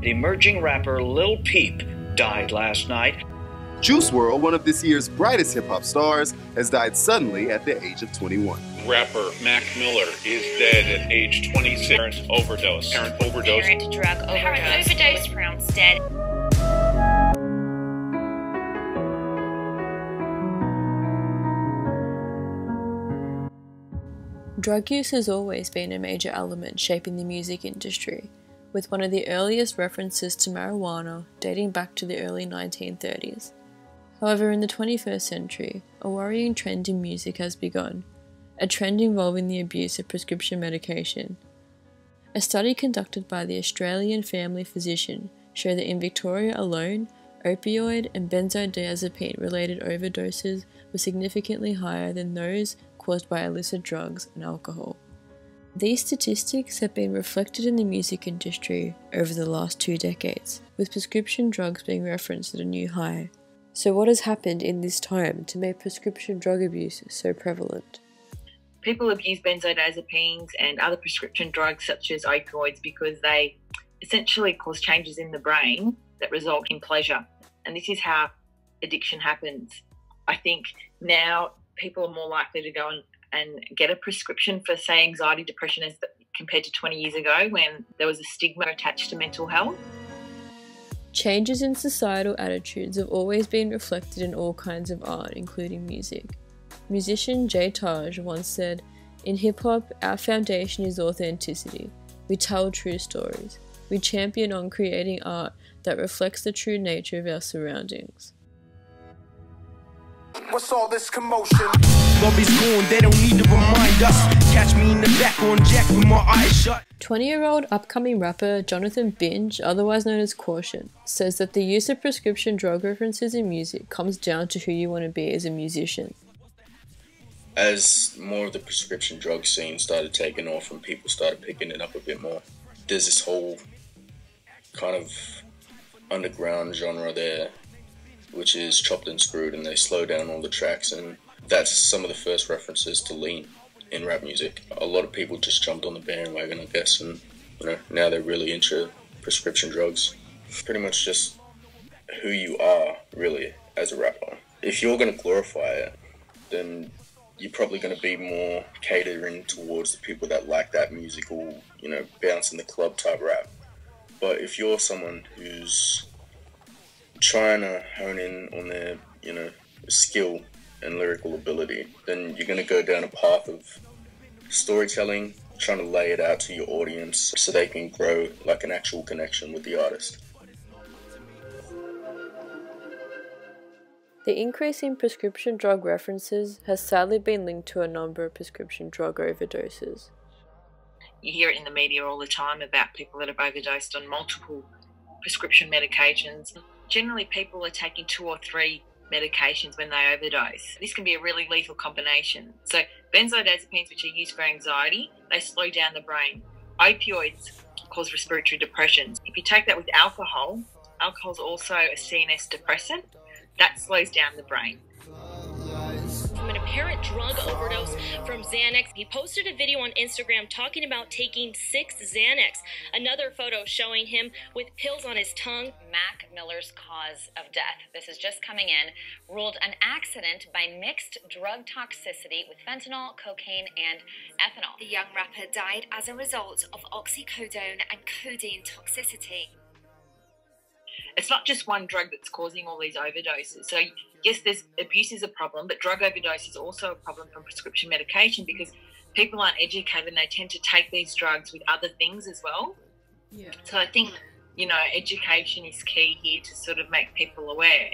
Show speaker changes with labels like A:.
A: The emerging rapper Lil Peep died last night.
B: Juice WRLD, one of this year's brightest hip-hop stars, has died suddenly at the age of 21.
C: Rapper Mac Miller is dead at age 26. Parent overdose.
D: Parent drug overdose. Parent overdose. Pronounced dead.
E: Drug use has always been a major element shaping the music industry, with one of the earliest references to marijuana dating back to the early 1930s. However, in the 21st century, a worrying trend in music has begun, a trend involving the abuse of prescription medication. A study conducted by the Australian family physician showed that in Victoria alone, opioid and benzodiazepine-related overdoses were significantly higher than those caused by illicit drugs and alcohol. These statistics have been reflected in the music industry over the last 2 decades, with prescription drugs being referenced at a new high. So what has happened in this time to make prescription drug abuse so prevalent?
F: People abuse benzodiazepines and other prescription drugs such as opioids because they essentially cause changes in the brain that result in pleasure. And this is how addiction happens. I think now people are more likely to go and get a prescription for, say, anxiety, depression as compared to 20 years ago when there was a stigma attached to mental health.
E: Changes in societal attitudes have always been reflected in all kinds of art, including music. Musician Jay Taj once said, "In hip-hop, our foundation is authenticity. We tell true stories. We champion on creating art that reflects the true nature of our surroundings."
G: What's all this commotion? Lobby's gone, they don't need to remind us. Catch me in the back on Jack with my eyes shut.
E: 20-year-old upcoming rapper Jonathan Binge, otherwise known as Caution, says that the use of prescription drug references in music comes down to who you want to be as a musician.
H: As more of the prescription drug scene started taking off and people started picking it up a bit more, there's this whole kind of underground genre there, which is chopped and screwed, and they slow down all the tracks, and that's some of the first references to lean in rap music. A lot of people just jumped on the bandwagon, I guess, and now they're really into prescription drugs. Pretty much just who you are, really, as a rapper. If you're going to glorify it, then you're probably going to be more catering towards the people that like that musical, bounce in the club type rap. But if you're someone who's trying to hone in on their, skill and lyrical ability, then you're going to go down a path of storytelling, trying to lay it out to your audience so they can grow like an actual connection with the artist.
E: The increase in prescription drug references has sadly been linked to a number of prescription drug overdoses.
F: You hear it in the media all the time about people that have overdosed on multiple prescription medications. Generally, people are taking 2 or 3 medications when they overdose. This can be a really lethal combination. So benzodiazepines, which are used for anxiety, they slow down the brain. Opioids cause respiratory depressions. If you take that with alcohol, alcohol is also a CNS depressant. That slows down the brain.
D: From an apparent drug overdose from Xanax. He posted a video on Instagram talking about taking 6 Xanax. Another photo showing him with pills on his tongue.
I: Mac Miller's cause of death. This is just coming in. Ruled an accident by mixed drug toxicity with fentanyl, cocaine, and ethanol.
J: The young rapper died as a result of oxycodone and codeine toxicity.
F: It's not just one drug that's causing all these overdoses. So yes, abuse is a problem, but drug overdose is also a problem from prescription medication because people aren't educated and they tend to take these drugs with other things as well. Yeah. So I think, education is key here to sort of make people aware.